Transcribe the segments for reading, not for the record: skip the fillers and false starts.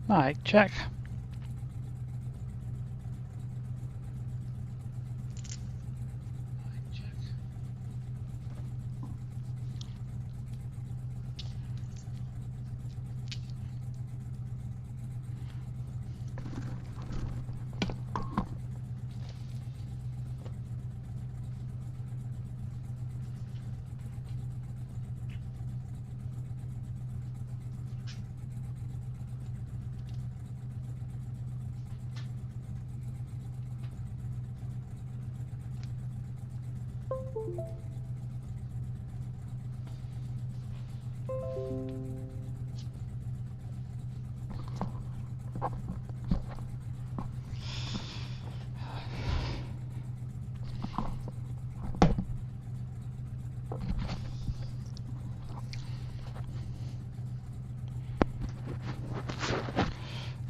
Right, check.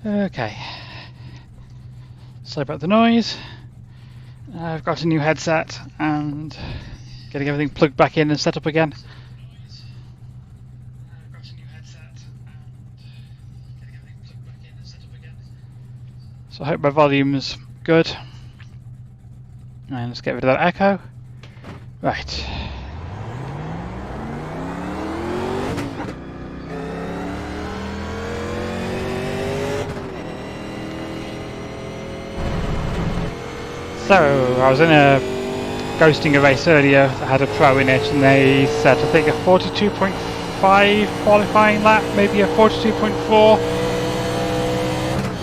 Okay. Sorry about the noise. I've got a new headset and getting everything plugged back in and set up again. So I hope my volume's good. And let's get rid of that echo. Right. So I was in a ghosting a race earlier that had a pro in it, and they set I think a 42.5 qualifying lap, maybe a 42.4.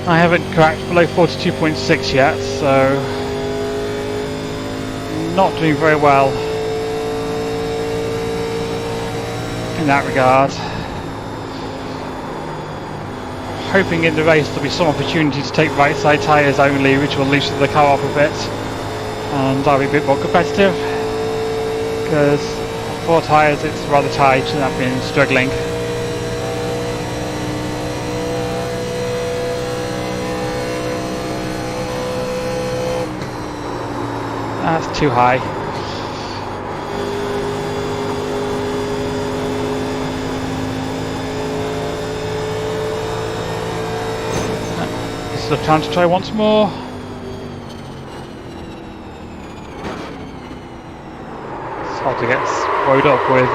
I haven't cracked below 42.6 yet, so not doing very well in that regard. Hoping in the race there'll be some opportunity to take right side tyres only, which will loosen the car up a bit and I'll be a bit more competitive, because for tyres it's rather tight and I've been struggling. That's too high. This is the time to try once more. It's hard to get rode up with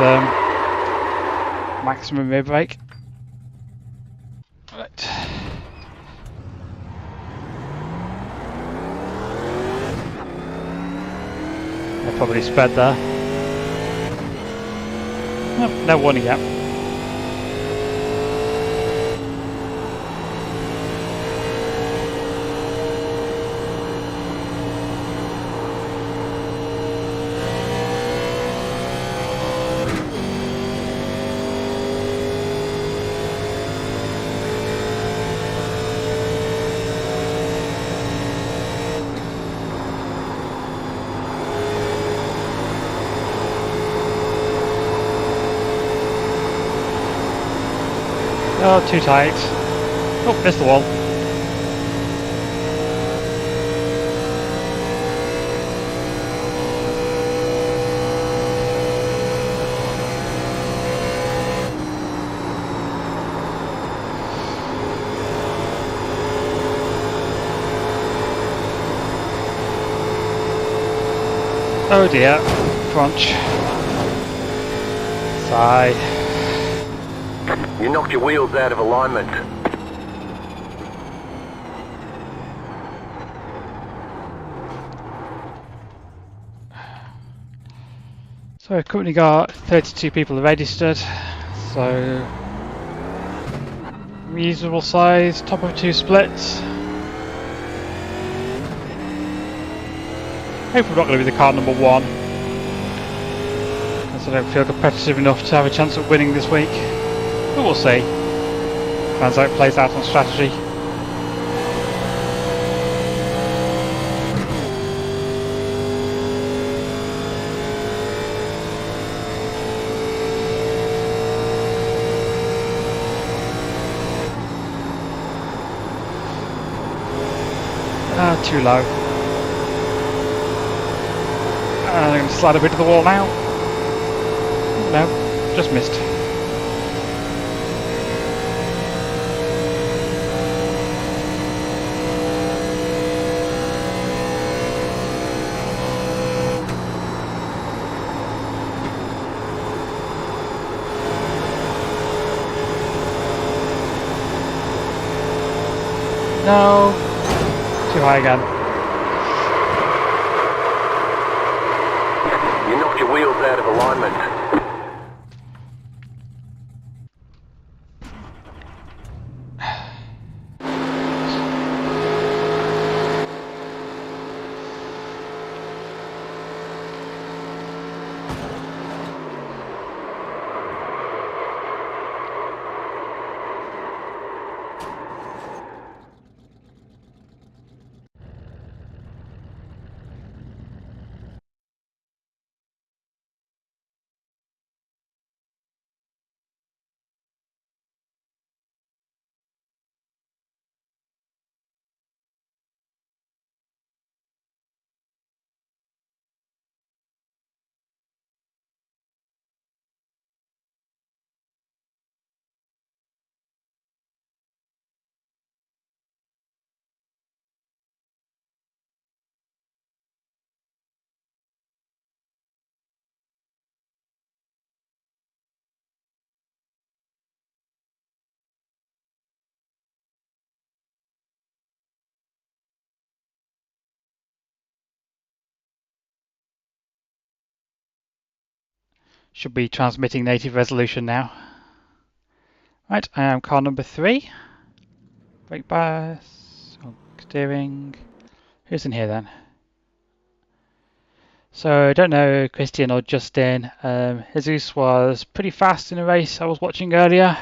maximum rear brake. Right. I probably sped there. Nope, no warning yet. Oh, too tight. Oh, missed the wall. Oh dear. Crunch. Sigh. You knocked your wheels out of alignment. So we've currently got 32 people registered, so reasonable size, top of 2 splits. Hopefully we're not going to be the car number 1, as I don't feel competitive enough to have a chance of winning this week. But we'll see. Depends how it plays out on strategy. Too low. I'm going to slide a bit to the wall now. No, just missed. No. Too high again. You knocked your wheels out of alignment. Should be transmitting native resolution now. Right, I am car number 3. Brake bias, steering. Who's in here then? So I don't know Christian or Justin. Jesus was pretty fast in a race I was watching earlier.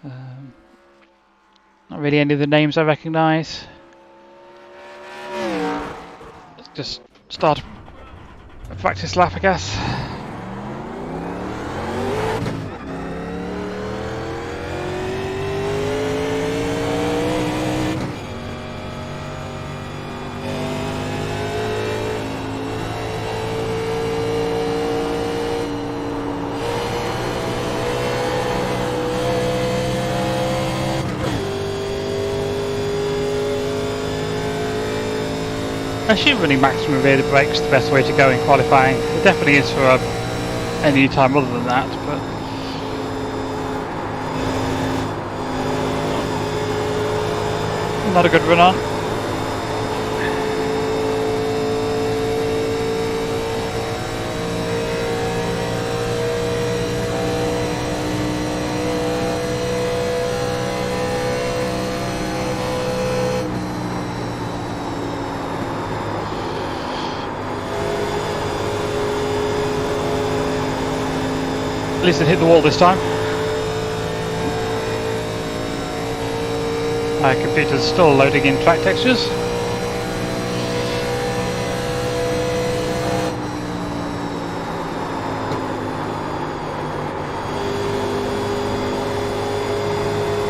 Not really any of the names I recognise. Let's just start a practice lap, I guess. I assume running maximum rear brakes is the best way to go in qualifying. It definitely is for any time other than that, but not a good run on. At least it hit the wall this time. My computer's still loading in track textures.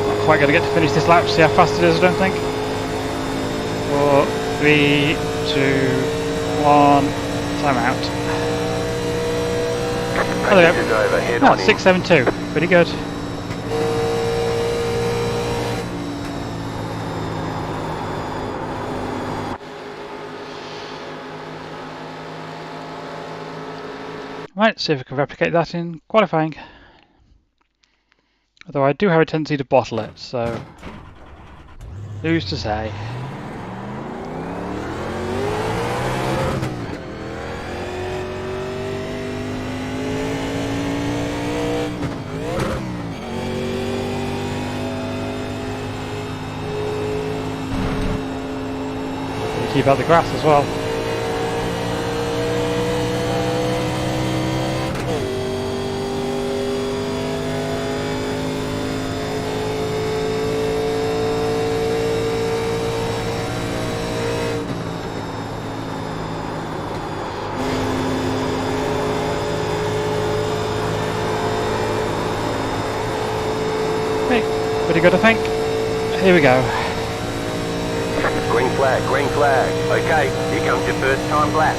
Not quite going to get to finish this lap, see how fast it is, I don't think. 4, 3, 2, 1, time out. Oh, there we go. 672. Pretty good. Right, see if we can replicate that in qualifying. Although I do have a tendency to bottle it, so who's to say? Keep out the grass as well. Okay, pretty good I think. Here we go. Green flag, green flag. Okay, here comes your first time lap.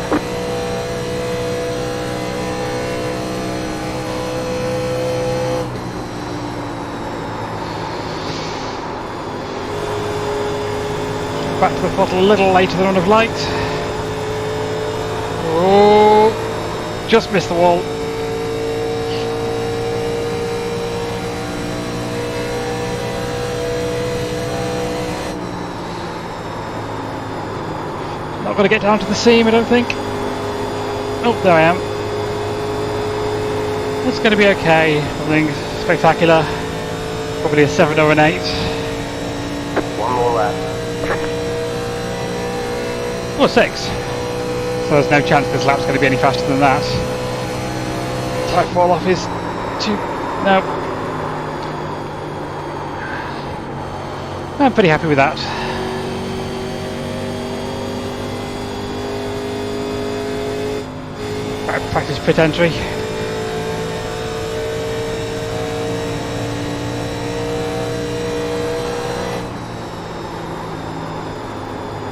Back to the throttle a little later than I would have liked. Oh, just missed the wall. not going to get down to the seam, I don't think. Oh, there I am. It's going to be okay. Nothing spectacular. Probably a 7 or an 8. One more lap. Or 6. So there's no chance this lap's going to be any faster than that. Type fall off is too... No. I'm pretty happy with that. Right, practice pit entry.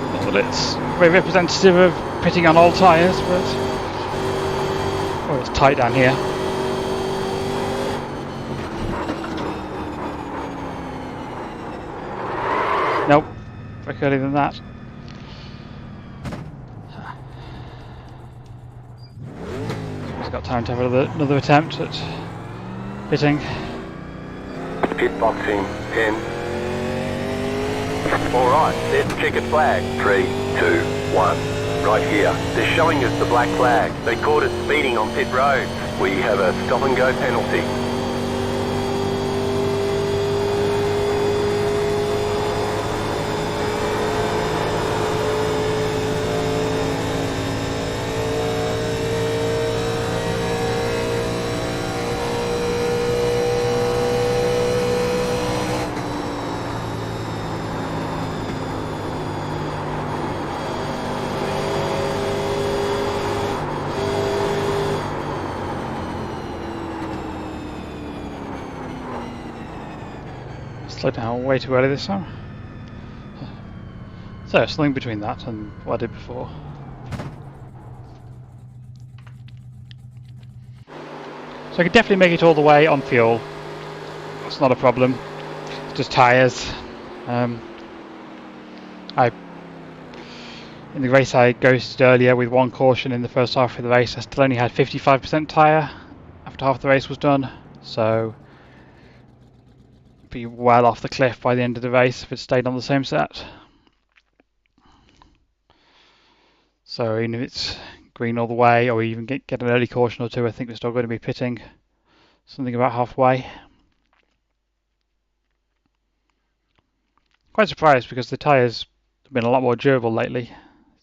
Not that it's very representative of pitting on all tyres, but... Oh, it's tight down here. Nope, back earlier than that. He's got time to have another attempt at pitting. Pit boxing, 10. Alright, there's the checkered flag. 3, 2, 1. Right here. They're showing us the black flag. They caught us speeding on pit road. We have a stop and go penalty. Slowed down way too early this time. So, something between that and what I did before. So I could definitely make it all the way on fuel. It's not a problem. It's just tyres. In the race I ghosted earlier with one caution in the first half of the race. I still only had 55% tyre after half the race was done. So be well off the cliff by the end of the race if it stayed on the same set. So even if it's green all the way, or even get an early caution or two, I think we're still going to be pitting something about halfway. Quite surprised because the tyres have been a lot more durable lately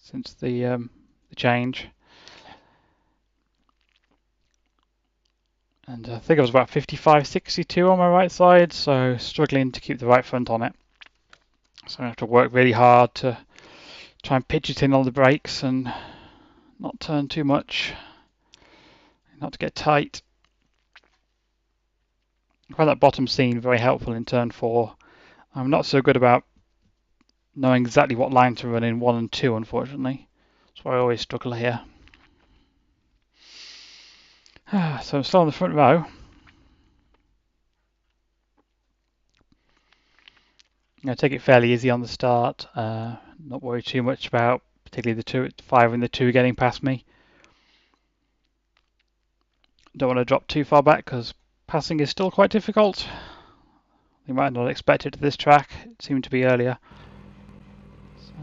since the change. And I think I was about 55-62 on my right side, so struggling to keep the right front on it. So I have to work really hard to try and pitch it in on the brakes and not turn too much, not to get tight. I find that bottom seam very helpful in turn 4. I'm not so good about knowing exactly what line to run in 1 and 2, unfortunately. That's why I always struggle here. So I'm still on the front row. I'm going to take it fairly easy on the start. Not worry too much about particularly the 5 and the 2 getting past me. Don't want to drop too far back because passing is still quite difficult. You might not expect it to this track. It seemed to be earlier. So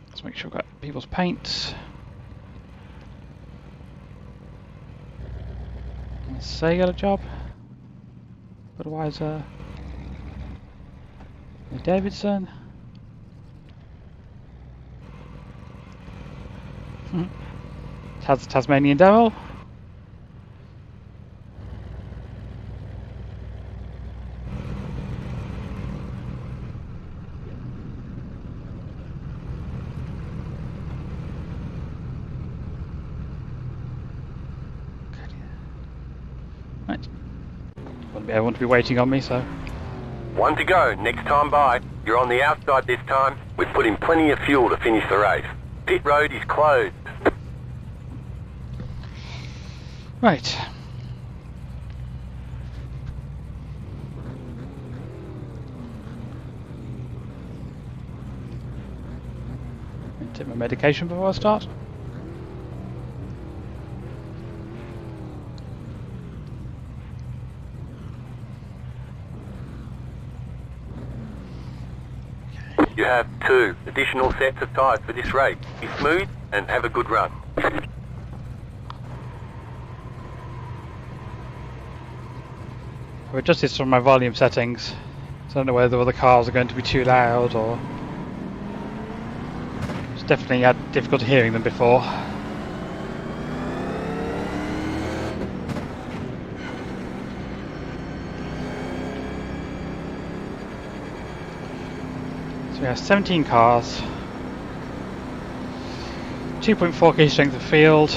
let's make sure I've got people's paints. Let's say you got a job. Otherwise, Davidson. Tasmanian Devil. Right. Want everyone to be waiting on me, so. 1 to go, next time by. You're on the outside this time. We've put in plenty of fuel to finish the race. Pit road is closed. Right. Take my medication before I start. You have 2 additional sets of tyres for this race. Be smooth and have a good run. I've adjusted some of my volume settings. So I don't know whether the other cars are going to be too loud or... It's definitely had difficulty hearing them before. So we have 17 cars, 2.4 key strength of field,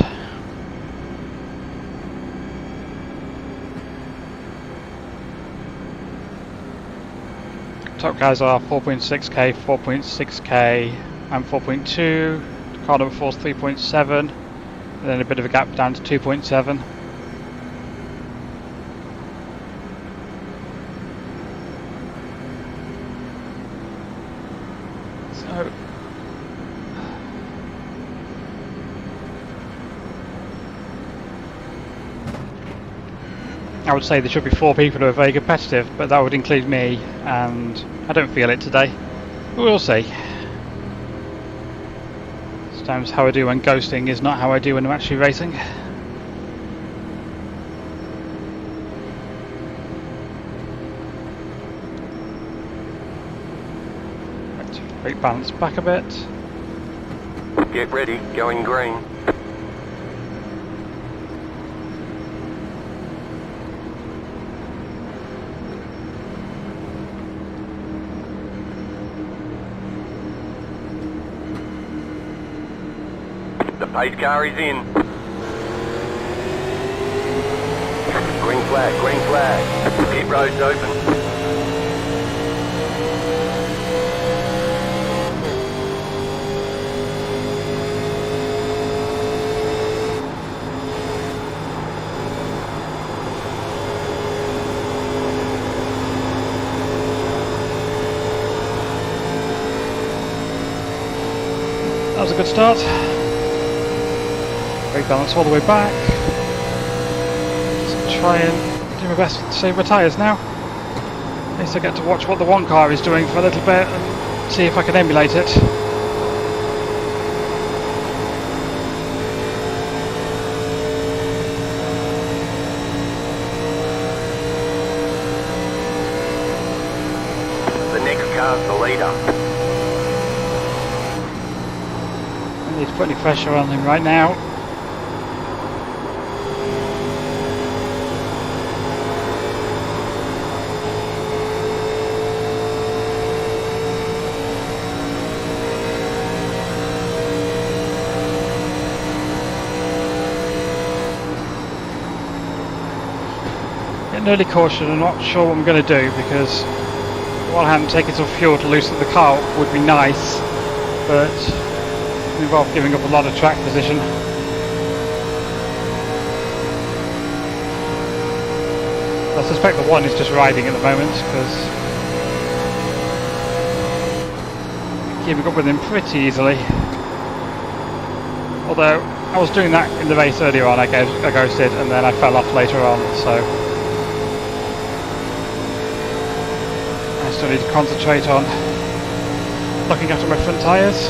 top guys are 4.6k, 4.6k and 4.2, car number 4 is 3.7, and then a bit of a gap down to 2.7. So I would say there should be 4 people who are very competitive, but that would include me, and I don't feel it today. But we'll see. Sometimes how I do when ghosting is not how I do when I'm actually racing. Right, brake balance back a bit. Get ready, going green. The pace car is in. Green flag, green flag. Pit road's open. That was a good start. Brake balance all the way back. Just try and do my best to save my tyres now. At least I get to watch what the one car is doing for a little bit and see if I can emulate it. The next car's the leader. I need to put any pressure on him right now. Getting early caution, I'm not sure what I'm going to do because on one hand taking some fuel to loosen the car would be nice, but it involves giving up a lot of track position. I suspect the one is just riding at the moment because keeping up with him pretty easily. Although I was doing that in the race earlier on, I ghosted and then I fell off later on, so I still need to concentrate on looking after my front tyres.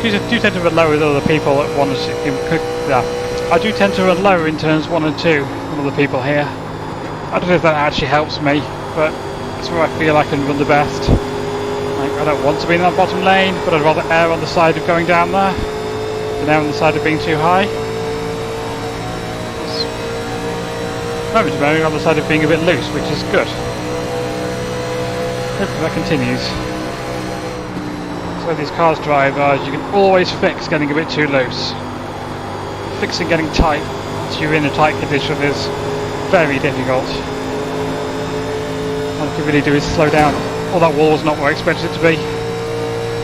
I do tend to run lower with other people at 1 and 2. I do tend to run lower in turns 1 and 2 than other people here. I don't know if that actually helps me, but that's where I feel I can run the best. Like, I don't want to be in that bottom lane, but I'd rather err on the side of going down there than err on the side of being too high. Moment to moment on the side of being a bit loose, which is good. Hopefully that continues. So these cars drive, you can always fix getting a bit too loose. Fixing getting tight, so you're in a tight condition, is very difficult. All you can really do is slow down. Oh, that wall's not where I expected it to be.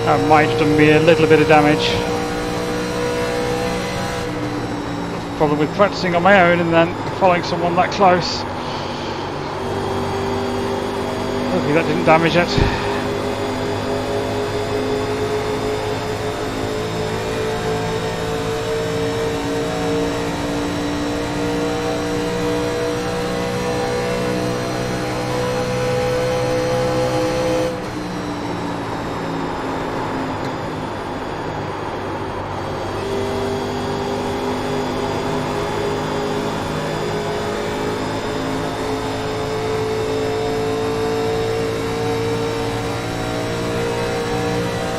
That might have done me a little bit of damage. Problem with practicing on my own and then following someone that close. Hopefully that didn't damage it.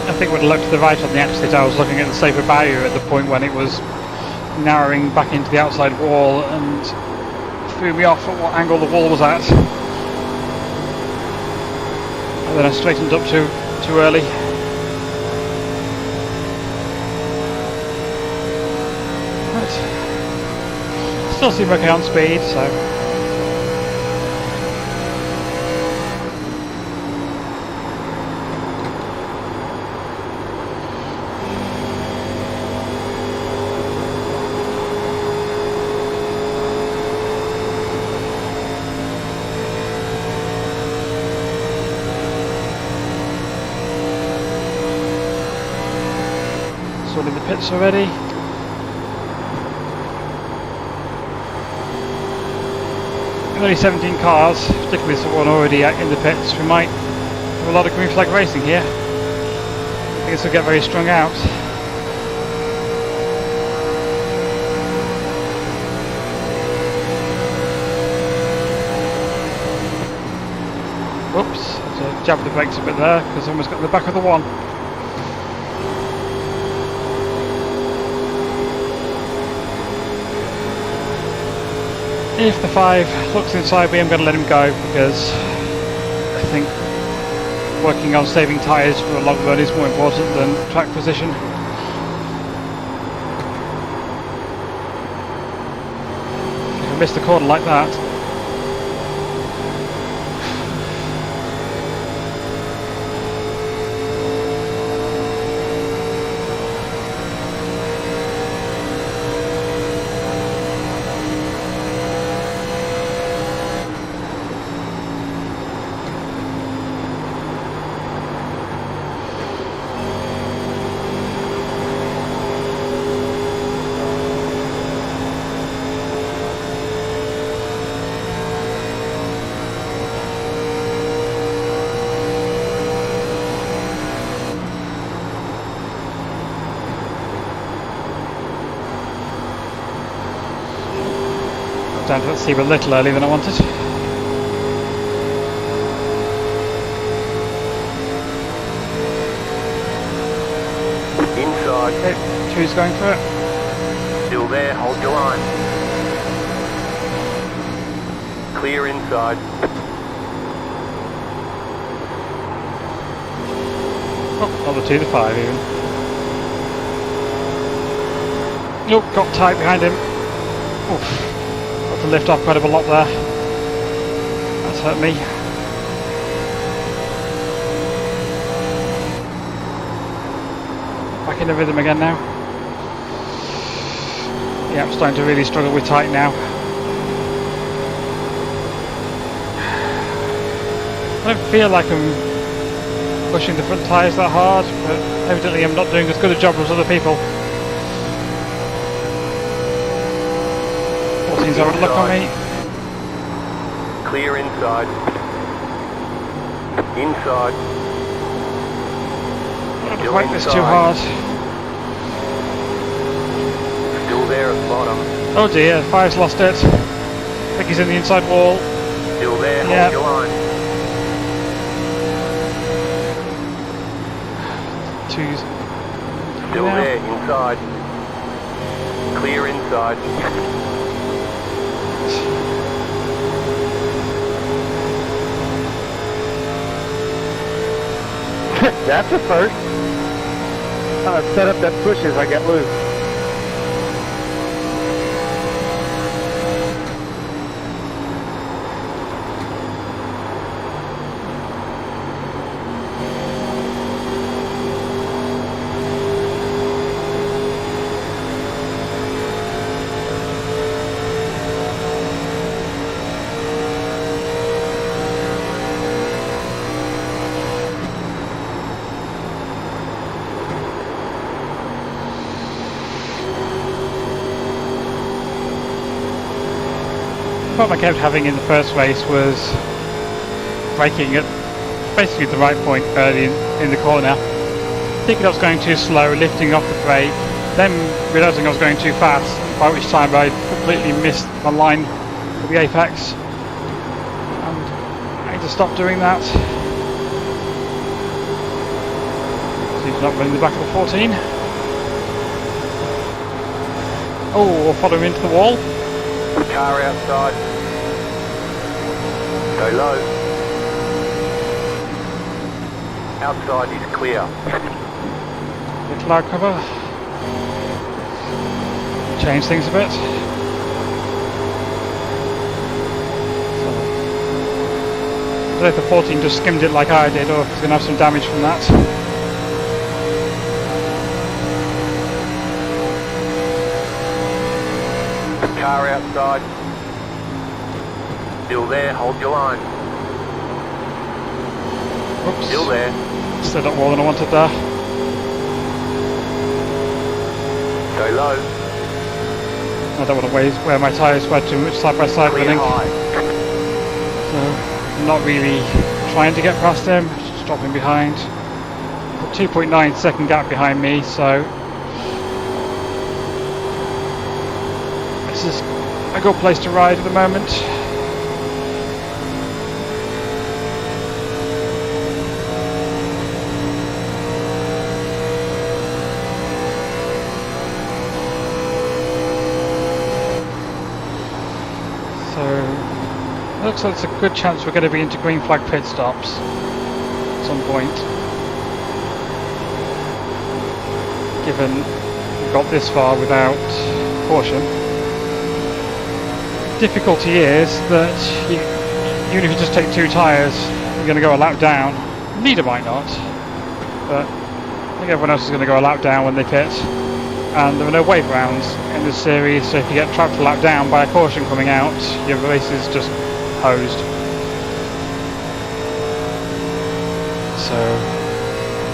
I think when I looked to the right on the exit, I was looking at the safer barrier at the point when it was narrowing back into the outside wall and threw me off at what angle the wall was at. And then I straightened up too early. But still seem okay on speed, so. One in the pits already. Only 17 cars, particularly this one already in the pits. We might have a lot of green flag racing here. I think this will get very strung out. Whoops, I jabbed the brakes a bit there because I almost got the back of the one. If the 5 looks inside me, I'm going to let him go because I think working on saving tyres for a long run is more important than track position. If I miss the corner like that. Down to that seam a little earlier than I wanted. Inside. Okay, Chew's going for it. Still there, hold your line. Clear inside. Oh, not the 2, the 5 even. Nope, got tight behind him. Oof. To lift off quite a lot there. That's hurt me. Back in the rhythm again now. Yeah, I'm starting to really struggle with tight now. I don't feel like I'm pushing the front tyres that hard, but evidently I'm not doing as good a job as other people. Seems I would look on me. Clear inside. Inside. I don't like this too hard. Still there at the bottom. Oh dear, 5's lost it. I think he's in the inside wall. Still there, yeah. Hold your line. 2's still now. There, inside. Clear inside. That's a first. set up that push as I get loose. The problem I kept having in the first race was braking at basically the right point early in the corner, thinking I was going too slow, lifting off the brake, then realising I was going too fast, by which time I completely missed my line for the apex, and I need to stop doing that. So he's not running the back of the 14. Oh, we'll follow him into the wall. Car outside. Go low. Outside is clear. The cloud cover. Change things a bit. So, I don't know if the 14 just skimmed it like I did, or if it's going to have some damage from that. Car outside. Still there, hold your line. Oops. Still there. Still got more than I wanted there. Go low. I don't want to wear my tyres way too much side by side Clear running. high. So I'm not really trying to get past him, just dropping behind. A 2.9 second gap behind me, so this is a good place to ride at the moment. So it looks like it's a good chance we're going to be into green flag pit stops at some point, given we got this far without caution. Difficulty is that even if you just take 2 tyres, you're going to go a lap down. Leader might not, but I think everyone else is going to go a lap down when they pit. And there are no wave rounds in this series, so if you get trapped a lap down by a caution coming out, your race is just hosed. So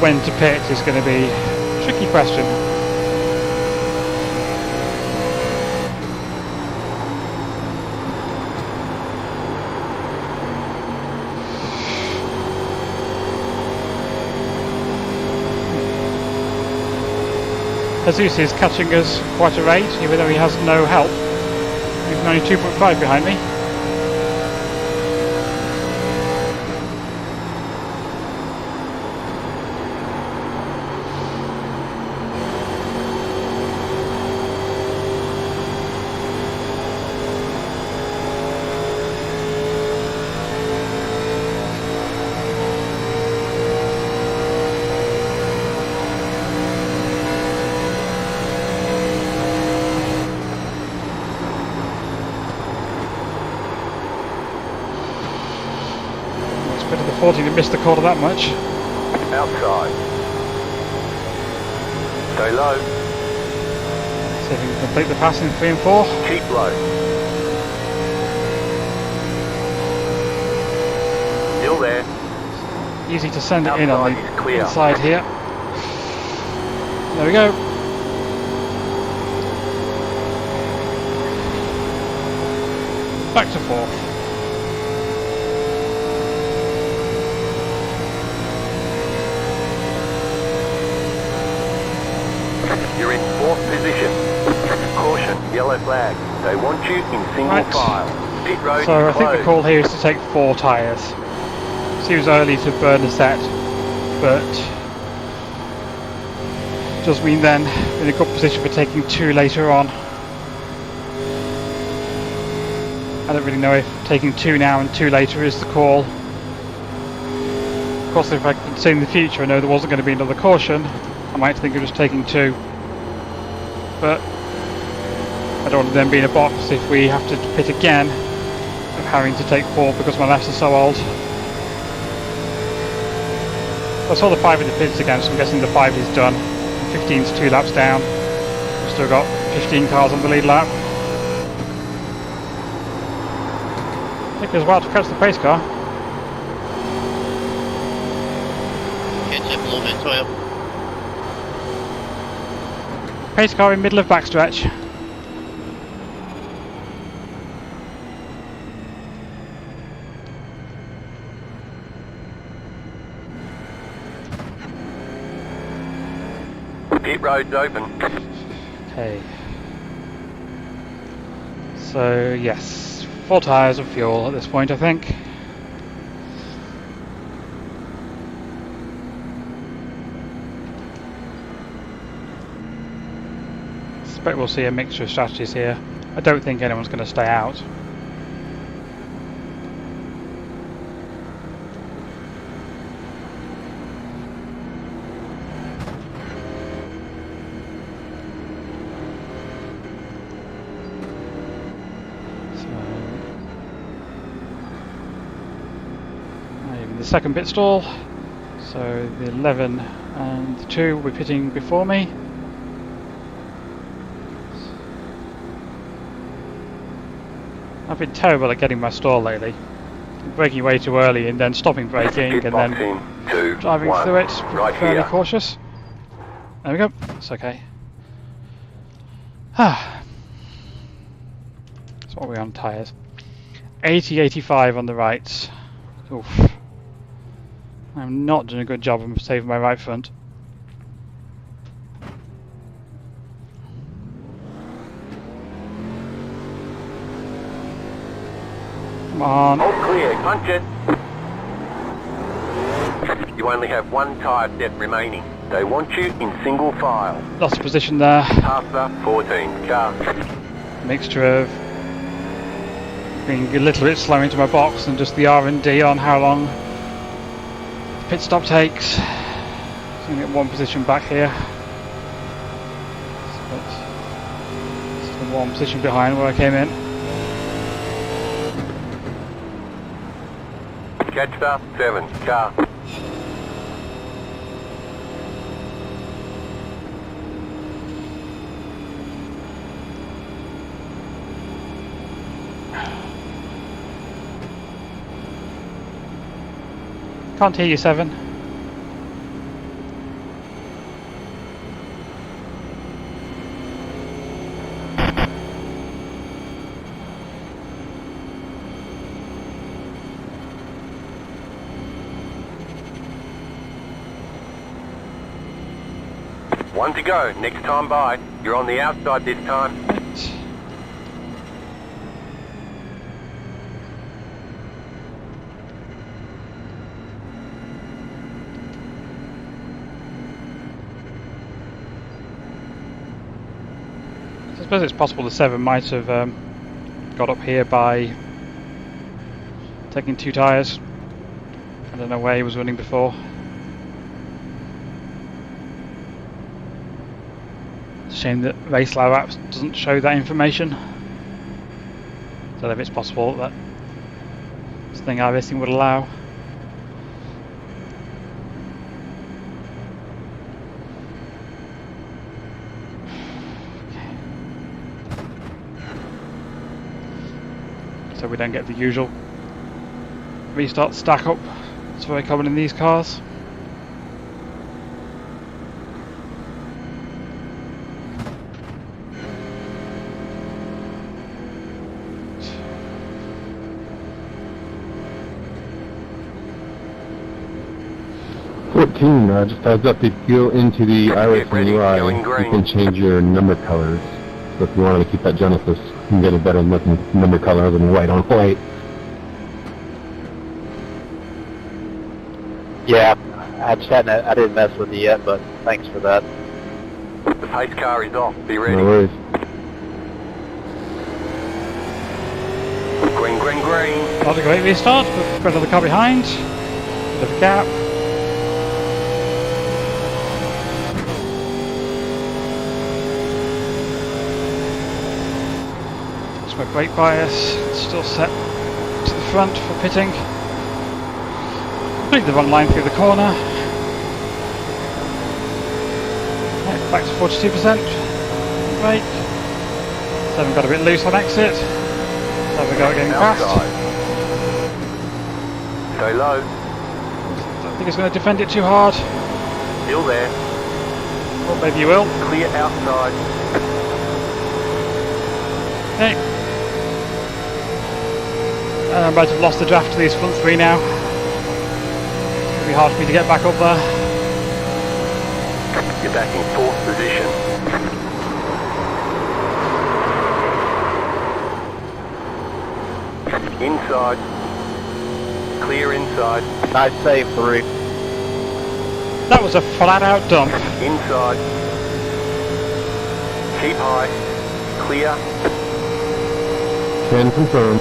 when to pit is going to be a tricky question. Jesus is catching us quite a rate, even though he has no help. He's only 2.5 behind me. Bit of the 14 to miss the corner that much. Outside. Go low. See if we can complete the pass in 3 and 4. Keep low. Still there. Easy to send it in on Outside is the clear. inside here. There we go. Back to 4th. You're in 4th position. Caution, yellow flag. They want you in single Right. file. Pit road So I is think the closed. call here is to take 4 tyres. Seems early to burn a set, but does mean then in a good position for taking 2 later on. I don't really know if taking 2 now and 2 later is the call. Of course, if I could say in the future I know there wasn't going to be another caution, I might think of just taking 2. But I don't want to then be in a box if we have to pit again of having to take 4 because my lefts are so old. I saw the 5 in the pits again, so I'm guessing the 5 is done. 15's 2 laps down. We've still got 15 cars on the lead lap. I think there's a while to catch the pace car. Catch up a little bit, Toyo. Pace car in middle of backstretch. Pit road's open. Okay. So yes, 4 tyres of fuel at this point, I think. Suspect we'll see a mixture of strategies here. I don't think anyone's going to stay out. The second pit stall, so the 11 and the 2 will be pitting before me. I've been terrible at getting my stall lately, braking way too early and then stopping braking and then driving through it, fairly cautious. There we go, it's okay. So what are we on tyres? 80-85 on the right. Oof. I'm not doing a good job of saving my right front. Come on. All clear, punch it. You only have 1 tyre set remaining. They want you in single file. Lost position there. After 14 car. Mixture of being a little bit slow into my box and just the R&D on how long the pit stop takes. So I'm going to get 1 position back here. This is the 1 position behind where I came in. Catch 7 car. Can't hear you, 7. One to go. Next time by. You're on the outside this time. I suppose it's possible the 7 might have got up here by taking 2 tyres. I don't know where he was running before. It's a shame that Race Lab Apps doesn't show that information. So if it's possible that something iRacing would allow. So we don't get the usual restart stack up. It's very common in these cars. Just heads up, if you go into the iRacing UI, you can change your number colors. So if you wanted to keep that Genesis, you can get a better looking number color than white on white. Yeah, I didn't mess with it yet, but thanks for that. The pace car is off. Be ready. No worries. Green, green, green. Not a great restart, but got another car behind. Bit of a gap. got brake bias, it's still set to the front for pitting. Completely the wrong line through the corner. Right, back to 42%. Brake. 7 got a bit loose on exit. Have a go at getting past. Stay low. Don't think it's going to defend it too hard. Still there. Or maybe you will. Clear outside. Okay. I might have lost the draft to these front three now. It's going to be hard for me to get back up there. You're back in 4th position. Inside. Clear inside. Nice save, 3. That was a flat out dump. Inside. Keep high. Clear. Can confirm.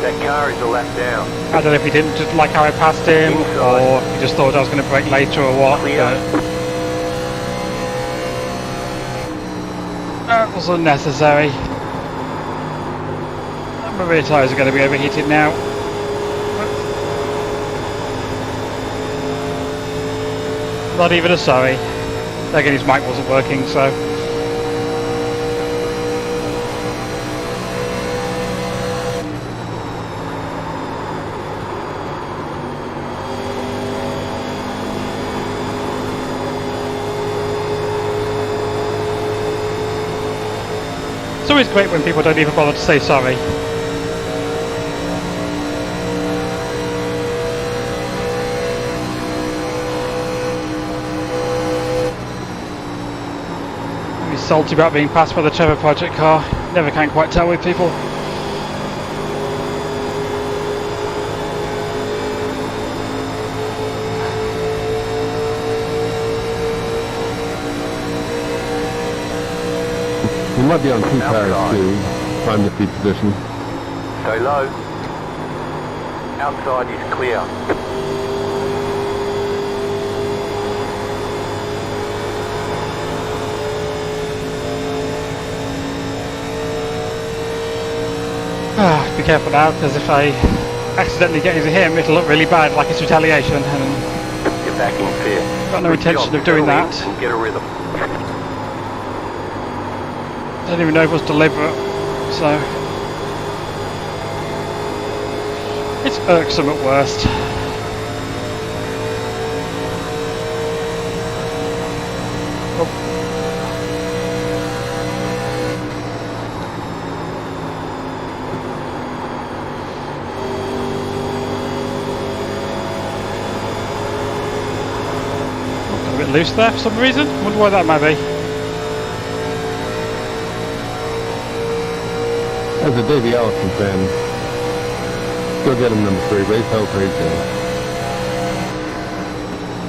That car is a lap down. I don't know if he didn't just like how I passed him, or he just thought I was going to brake later or what. Clear. That was unnecessary. My rear tyres are going to be overheated now. Not even a sorry. Again, his mic wasn't working, so. It's always great when people don't even bother to say sorry. He's salty about being passed by the Trevor Project car. Never can quite tell with people. You might be on 2 tires too. Find the seat position. Stay low. Outside is clear. Be careful now, because if I accidentally get into him, it'll look really bad, like it's retaliation, and You're back in 5th. got no intention of doing that. And get a rhythm. I don't even know if it was deliberate, so it's irksome at worst. Got a bit loose there for some reason. Wonder why that might be. As a Davey Allison fan, go get him number 3. Race hell praise him.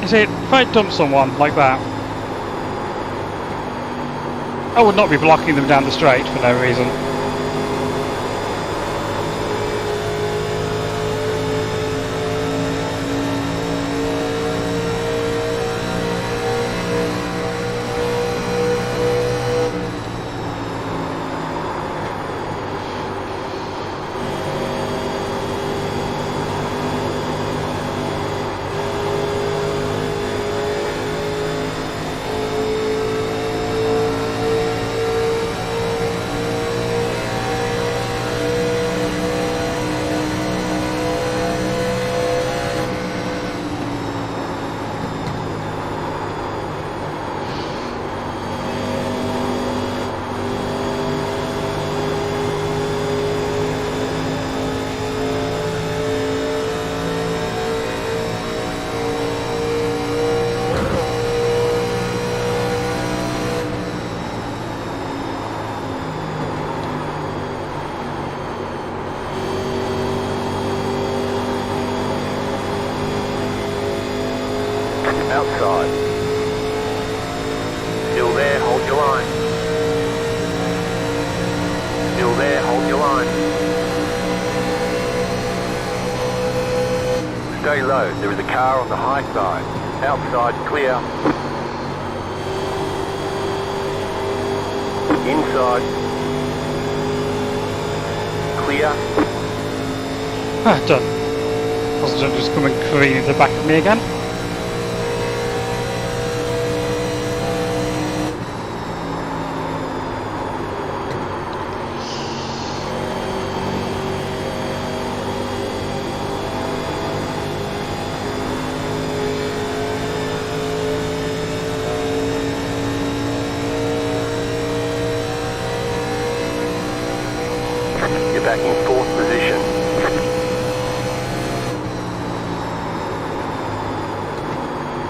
You see, if I dump someone like that, I would not be blocking them down the straight for no reason. Outside. Still there, hold your line. Still there, hold your line. Stay low, there is a car on the high side. Outside, clear. Inside. Clear. Ah, done. Wasn't just coming careening into the back of me again. You're back in 4th position.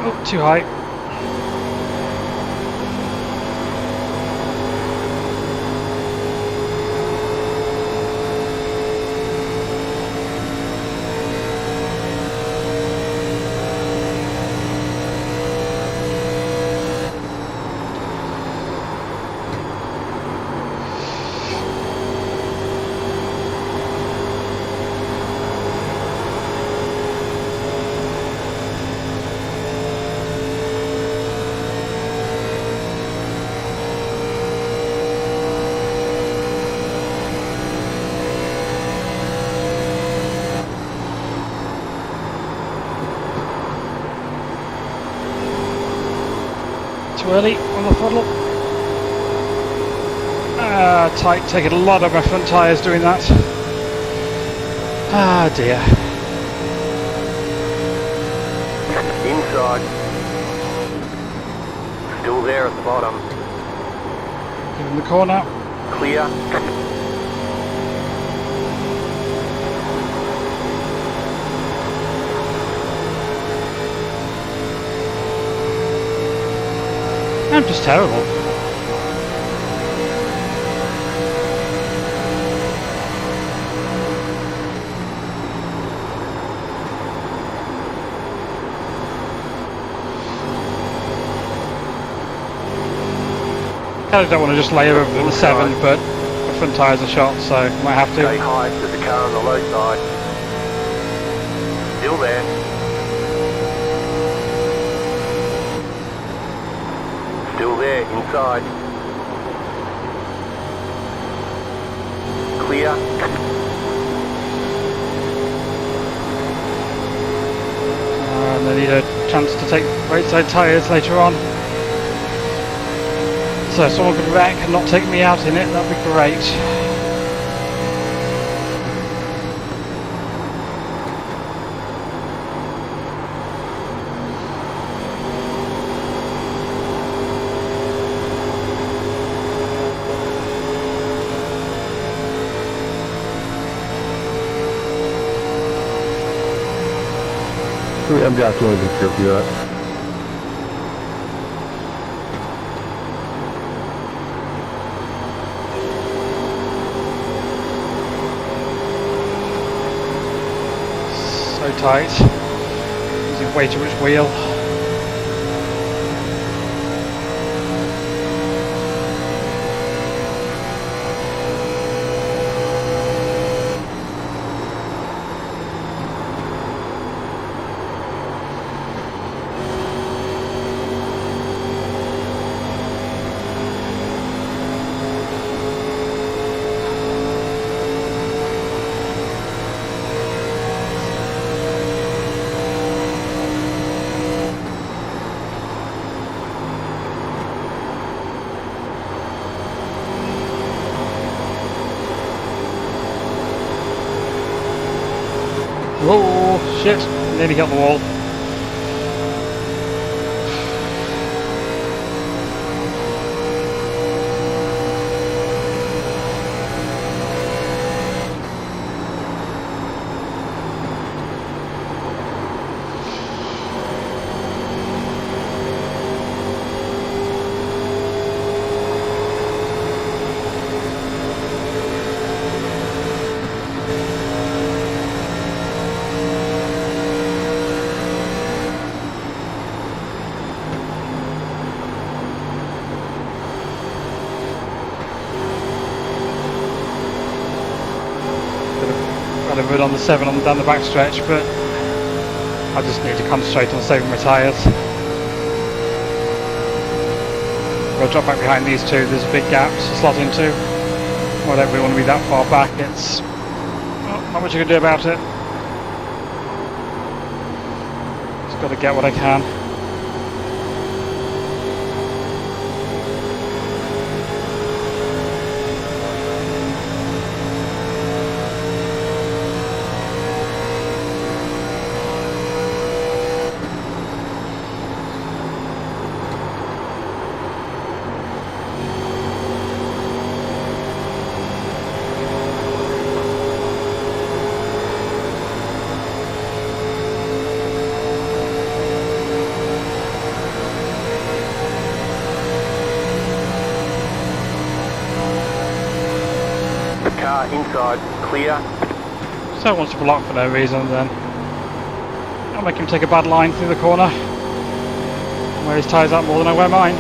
Oh, too high. Too early on the throttle. Tight, taking a lot of my front tyres doing that. Ah dear. Inside. Still there at the bottom. Give him the corner. Clear. I'm just terrible. Kinda don't want to just layer over the 7, but my front tyres are shot, so might have Stay to. high, there's a car on the low side. Still there. Still there, inside. Clear. And I need a chance to take right side tyres later on. So if someone could wreck and not take me out in it, that'd be great. I'm just going to trip you up. So tight. Using way too much wheel. Whoa, shit, nearly hit the wall. Got a bit on the 7 on down the back stretch, but I just need to concentrate on saving my tyres. We'll drop back behind these two. There's a big gap to slot into. I don't really want to be that far back. It's not much you can do about it. Just got to get what I can. Car inside, clear. So wants to block for no reason, then I'll make him take a bad line through the corner. Wear his tyres out more than I wear mine.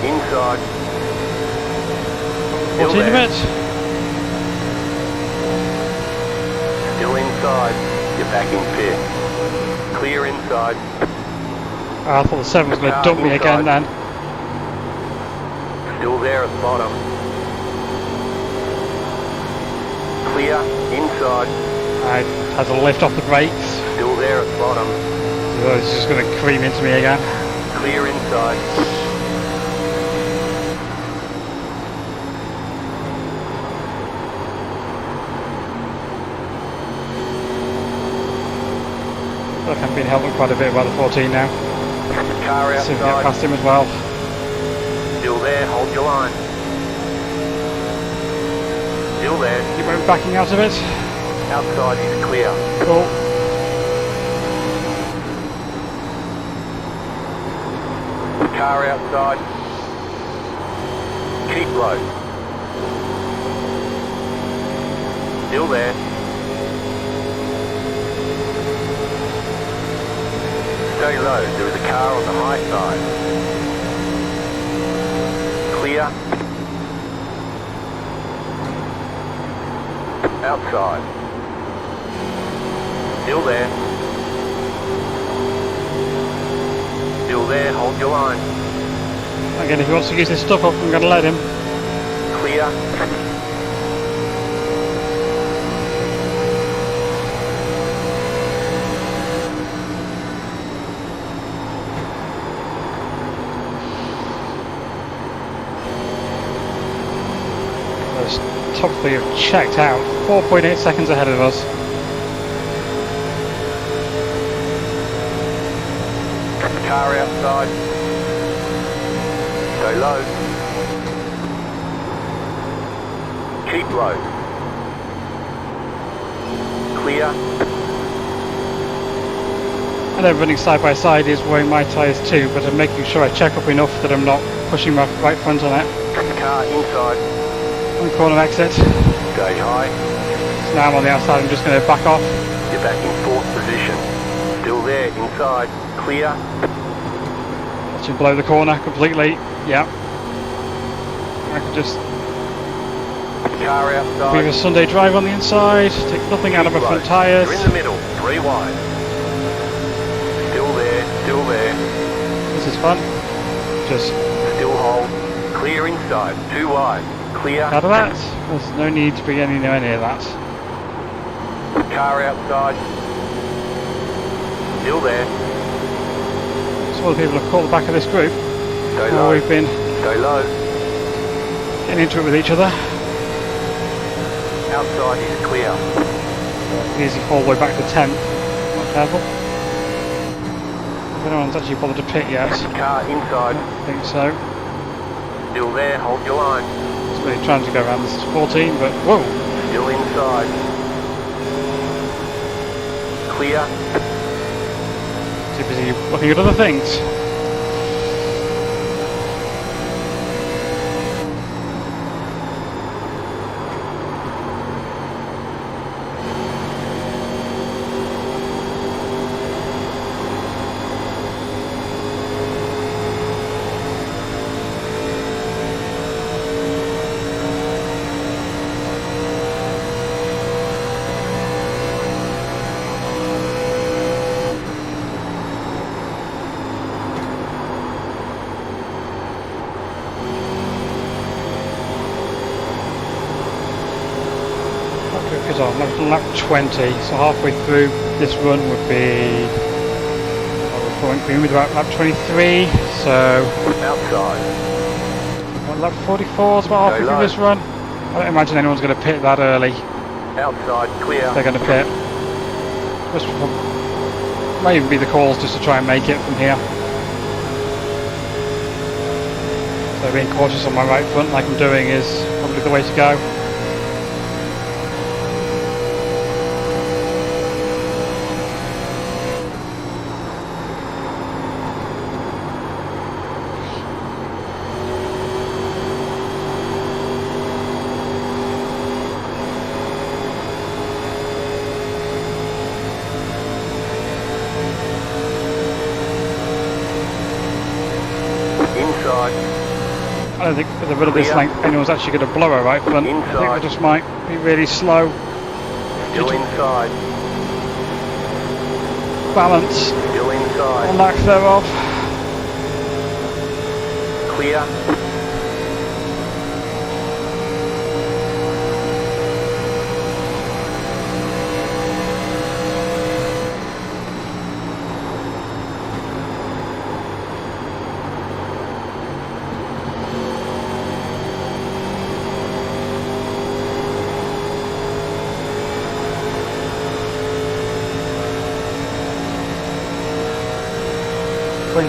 Inside. 14 of it. Still inside. You're back in fifth. Clear inside. I thought the 7 was going to dump me again then. Still there at the bottom. Clear inside. I had to lift off the brakes. Still there at the bottom. So it's just going to cream into me again. Clear inside. Look, I'm being held up quite a bit by the 14 now. Car See if we get outside. past him as well. Still there, hold your line. Still there. Keep backing out of it. Outside is clear. Cool. Car outside. Keep low. Still there. Stay low. There is a car on the high side. Clear. Outside. Still there. Still there. Hold your line. Again, if he wants to use his stuff up, I'm going to let him. Clear. Those top three have checked out. 4.8 seconds ahead of us. Car outside. Stay low. Keep low. Clear. I know running side by side is wearing my tyres too, but I'm making sure I check up enough that I'm not pushing my right front on it. Car inside. One corner exit. Stay high. So now I'm on the outside, I'm just going to back off. You're back in fourth position. Still there, inside. Clear. Watch him blow the corner completely. Yeah. I can just Car leave outside. a Sunday drive on the inside, take nothing out of my front tyres. You're in the middle, 3 wide. Still there, still there. This is fun. Just Still hold. Clear inside, 2 wide. Clear. out of that. There's no need to be anywhere near that. Car outside. Still there. Some other people have caught the back of this group. Stay Now low. we've been Stay low. getting into it with each other. Outside is clear. Easy fall way back to 10th. Not careful. If anyone's actually bothered to pit yet. Car inside. I think so. Still there, hold your line. It's really trying to go around this 14, but whoa! Still inside. Clear. Too busy looking at other things. was on? Lap 20, so halfway through this run would be... We're going with about lap 23, so... Outside. What, lap 44 is about halfway through this run. I don't imagine anyone's going to pit that early. Outside, clear. They're going to pit. Just might even be the calls just to try and make it from here. So being cautious on my right front like I'm doing is probably the way to go. I don't think with a bit of this length anyone's actually going to blow a right front. I think they just might be really slow. Still inside. Balance. Still inside. Or lack thereof. Clear.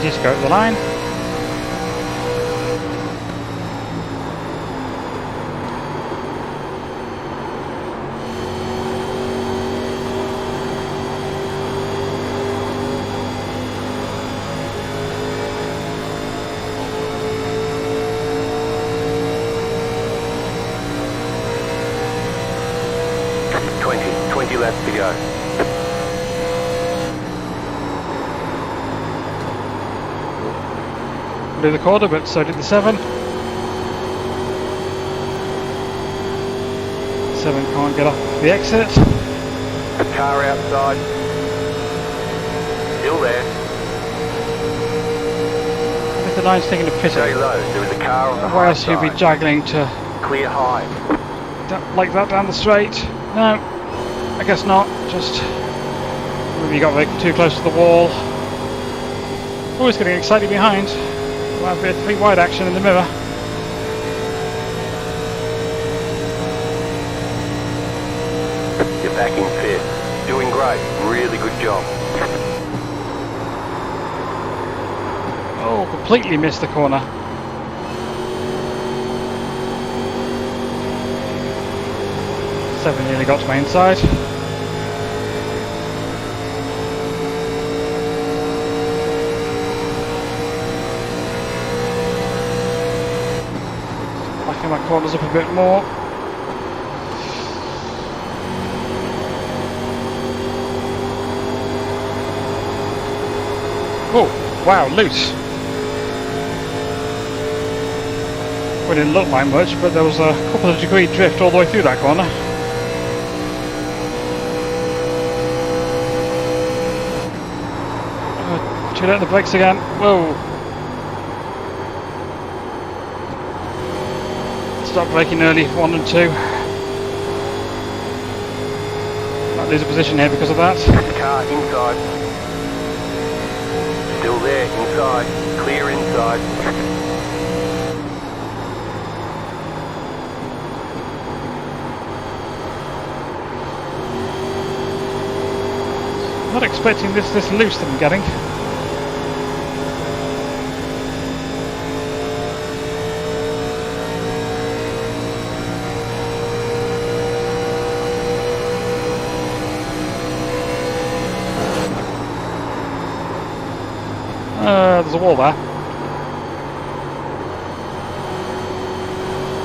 Just go to the line. Twenty laps to go. Do the quarter, but so did the 7. 7 can't get off the exit. Car outside. Still there. I think the line's taking a piss. Stay low. There was a car on the Why high else you'd be side. juggling to Clear high. like that down the straight? No, I guess not. Just maybe you got too close to the wall. Always getting excited behind. Might be a 3 wide action in the mirror. You're back in fifth. Doing great. Really good job. Oh, completely missed the corner. Seven nearly got to my inside. Backing my corners up a bit more. Oh, wow, loose. Well, it didn't look like much, but there was a couple of degree drift all the way through that corner. Too late on the brakes again. Whoa. Stop braking early, 1 and 2. Might lose a position here because of that. Car inside. Still there, inside. Clear inside. Not expecting this loose that I'm getting. There's a wall there.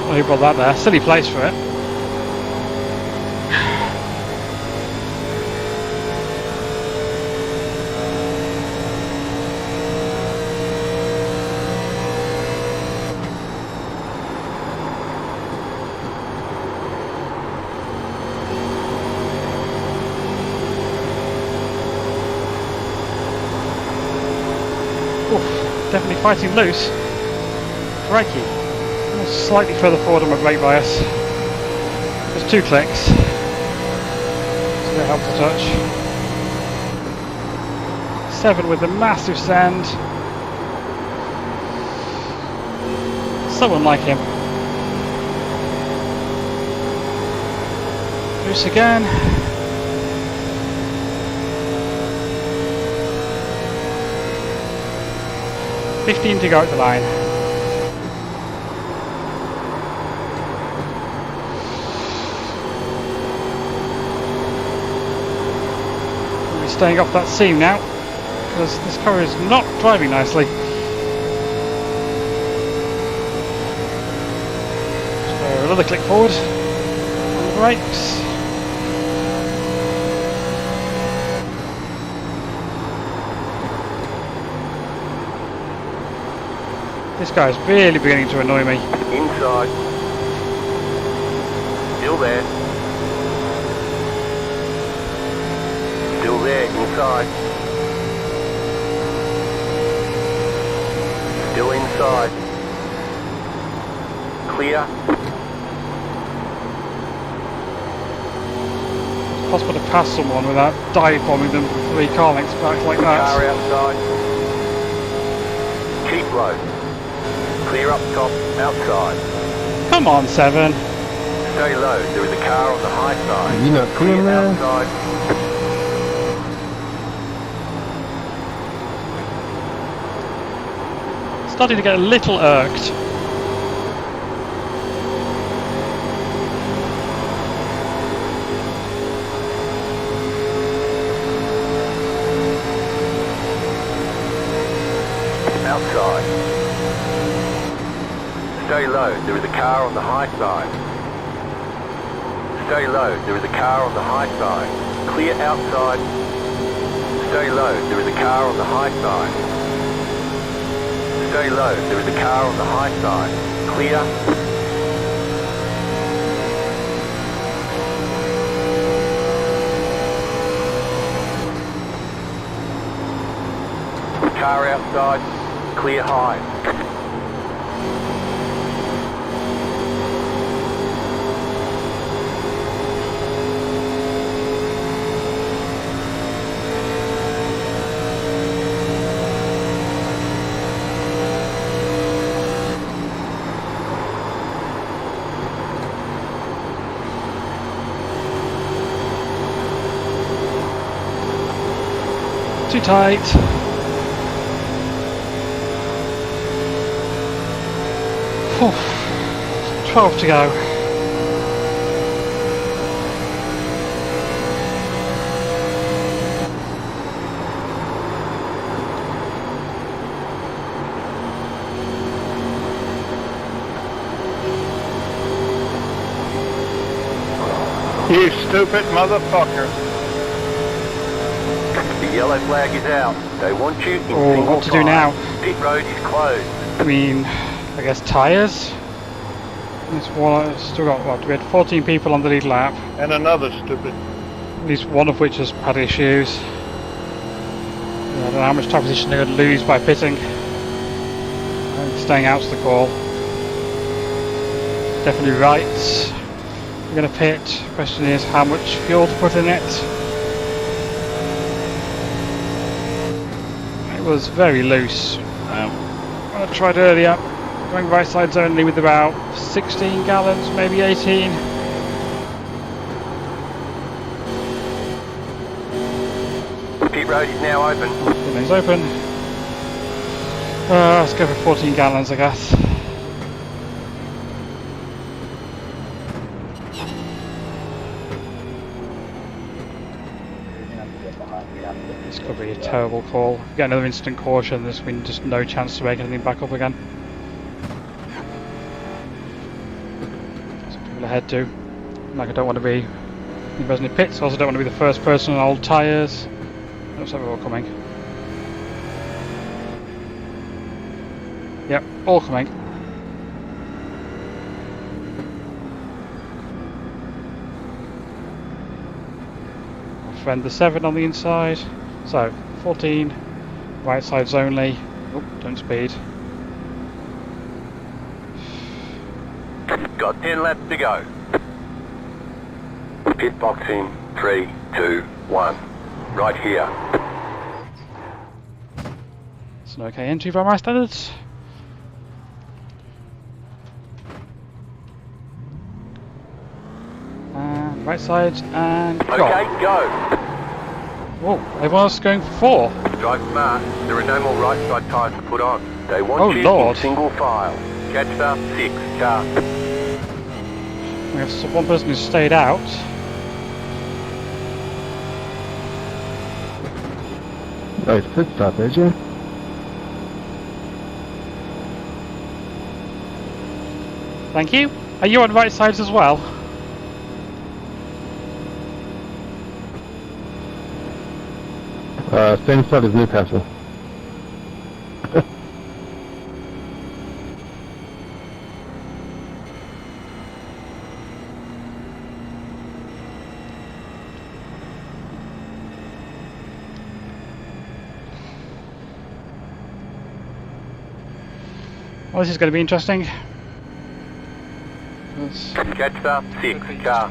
Oh, you brought that there. Silly place for it. Definitely fighting loose. Crikey. Slightly further forward on my brake bias. Just 2 clicks. That helps a touch. 7 with the massive send. Someone like him. Loose again. $15 to go at the line. We're staying off that seam now because this car is not driving nicely. So another click forward on the brakes. This guy's really beginning to annoy me. Inside. Still there. Still there, inside. Still inside. Clear. It's possible to pass someone without dive bombing them 3 car lengths back like that. Car outside. Keep low. Clear up top, outside. Come on, 7. Stay low, there is a car on the high side. You not clear there? Outside. Starting to get a little irked. Outside. Stay low, there is a car on the high side. Stay low, there is a car on the high side. Clear outside. Stay low, there is a car on the high side. Stay low, there is a car on the high side. Clear. Car outside. Clear high. Too tight. Oof. 12 to go. You stupid motherfucker. The yellow flag is out. They want you in single What to do file. now? Pit road is closed. I mean, I guess tyres. This one still got what? We had 14 people on the lead lap. And another stupid. At least one of which has had issues. I don't know how much time position they're going to lose by pitting. And staying out's the call. Definitely right. We're going to pit. Question is how much fuel to put in it. It was very loose. I tried earlier. Going right sides only with about 16 gallons, maybe 18. Pit road is now open. Everything's open. Let's go for 14 gallons, I guess. This could be a terrible call. If we get another instant caution, there's been just no chance to make anything back up again. Some people ahead too. Like I don't want to be in the pits, I also don't want to be the first person on old tyres. Looks like we're all coming. Yep, all coming. Our friend the 7 on the inside. So, 14, right sides only. Oh, don't speed. Got 10 laps to go. Pit box in 3, 2, 1. Right here. It's an okay entry by my standards. And right side and go. Okay, go. Whoa, everyone else is going for 4. Drive smart. There are no more right side tyres to put on. They want Oh, you Lord. in single file. Catch the 6 car. We have one person who's stayed out. Nice pit stop, AJ. Thank you. Are you on right sides as well? Same side as Newcastle. Well, this is going to be interesting. Catch the 6 car.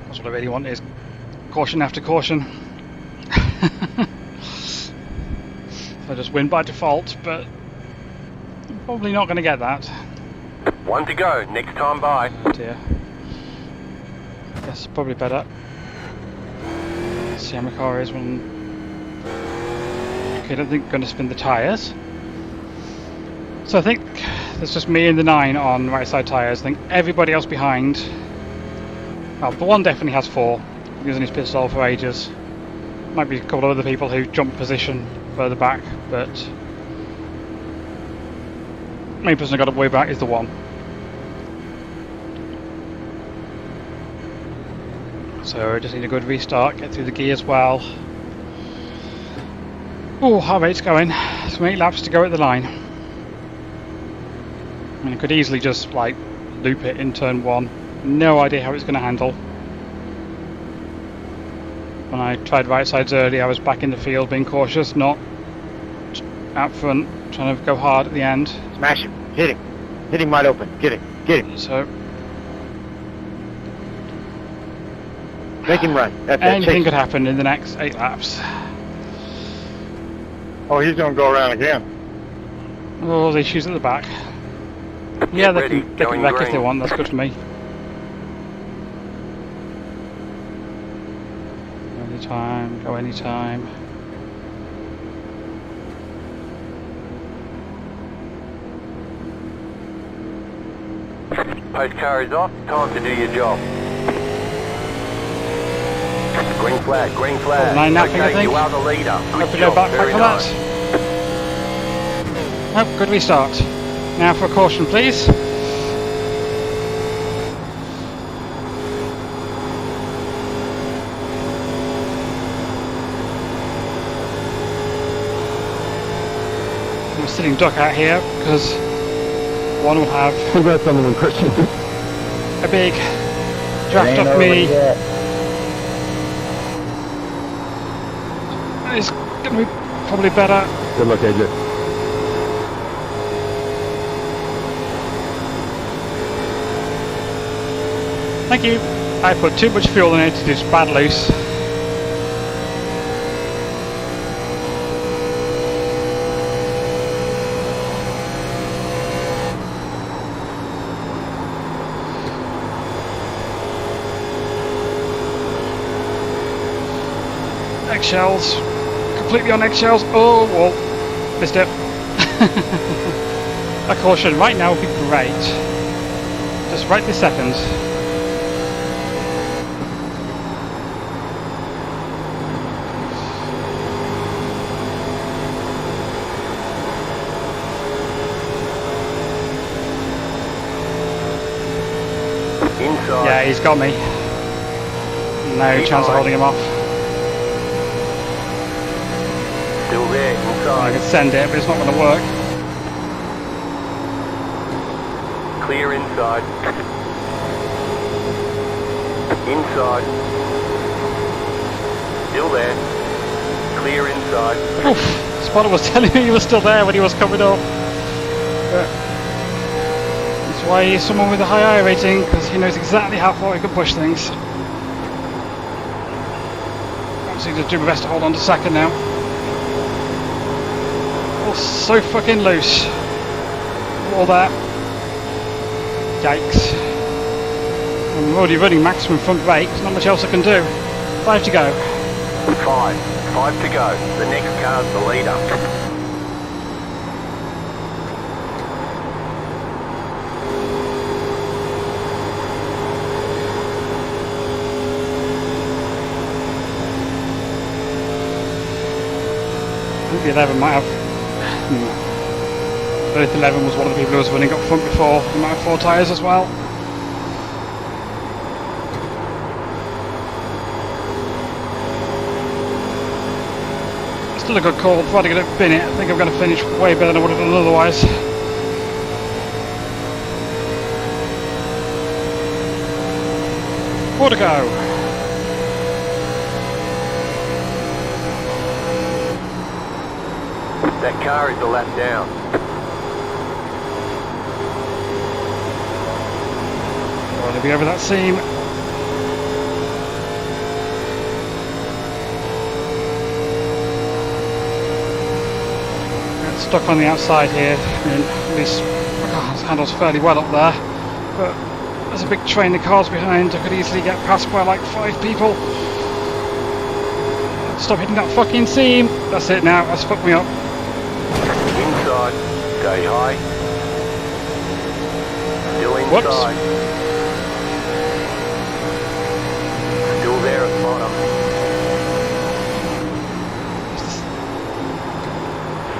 That's what I really want, is caution after caution. I just win by default, but I'm probably not going to get that. 1 to go. Next time by. Oh dear. Guess probably better. See how my car is when. Okay, I don't think I'm going to spin the tyres. So I think there's just me and the 9 on right side tyres. I think everybody else behind. Well, the one definitely has 4. Using his pit stall for ages. Might be a couple of other people who jump position further back, but main person I've got to worry about is the 1. So I just need a good restart, get through the gears well. Oh, heart rate's going. So 8 laps to go at the line. I mean, I could easily just like loop it in turn 1. No idea how it's going to handle. When I tried right sides early, I was back in the field being cautious, not out front, trying to go hard at the end. Smash him. Hit him. Hit him wide open. Get him. Get him. So Make him run. That's it. anything Chase could him. happen in the next 8 laps. Oh, he's gonna go around again. Oh, the issues at the back. Yeah, they ready, can get going back if they green. want, that's good for me. Anytime, go anytime. Post car is off. Time to do your job. Green flag, green flag. 9 napping, I Okay, think. you are the leader. Hope Good we go job, back very for nice. that. Oh, good restart. Now for a caution, please. I'm sitting duck out here because one will have Congrats on the win, Christian. a big draft off me. It's going to be probably better. Good luck, AJ. Thank you. I put too much fuel in it to just bad loose. Eggshells. Completely on eggshells. Oh, well, missed it. A caution right now would be great. Just right this second. Inside. Yeah, he's got me. No Keep chance of high. holding him off. Still there, I inside. could send it, but it's not going to work. Clear inside. Inside. Still there. Clear inside. Oof. Spotter was telling me he was still there when he was coming up. But that's why he's someone with a high iRacing, because he knows exactly how far he can push things. Obviously just do my best to hold on to second now. Oh, so fucking loose. All that. Yikes. I'm already running maximum front brake, there's not much else I can do. 5 to go. 5 to go. The next car's the leader. I think the 11 might have... Earth 11 was one of the people who was running up front before. He might have 4 tyres as well. Still a good call. If I'd have been it, I think I'm going to finish way better than I would have done otherwise. Four to go. That car is a lap down. Well, to be over that seam. Stuck on the outside here. I mean, at least this handles fairly well up there, but there's a big train of cars behind. I could easily get passed by like 5 people. Stop hitting that fucking seam. That's it now. That's fucked me up. Inside. Stay high. Still inside. Whoops. Still there at the bottom.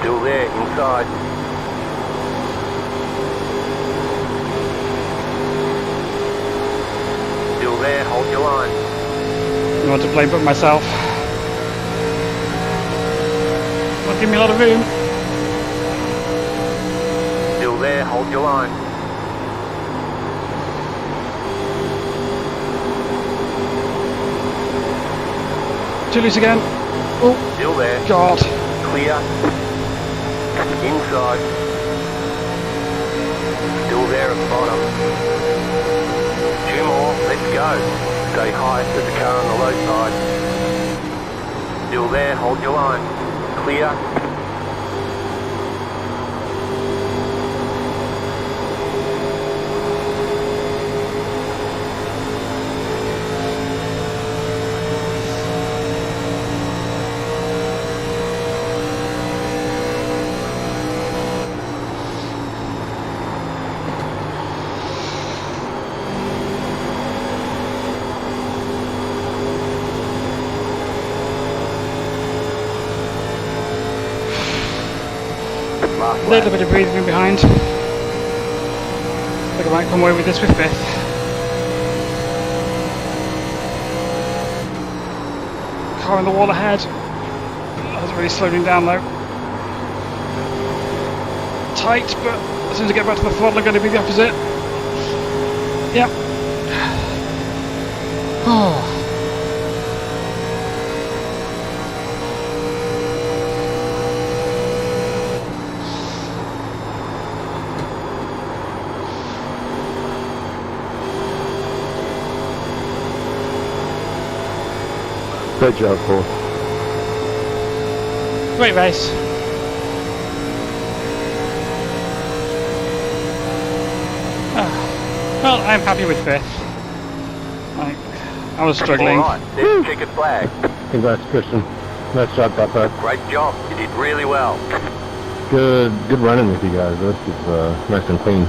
Still there, inside. Still there, hold your line. I want to blame but myself. Won't give me a lot of room. Still there, hold your line. Too loose again. Oh, Still there. God. Clear. Inside. Still there at the bottom. 2 more, let's go. Stay high, there's a car on the low side. Still there, hold your line. Clear. A little bit of breathing in behind. I think I might come away with this with 5th. Car on the wall ahead. Hasn't really slowed him down though. Tight, but as soon as I get back to the throttle, I'm going to be the opposite. Yep. Oh. Great job, Paul. Great race. Well, I'm happy with 5th. I was struggling. Alright, there's a checkered flag. Congrats, Christian. Nice job, Papa. Great job, you did really well. Good running with you guys. This is nice and clean.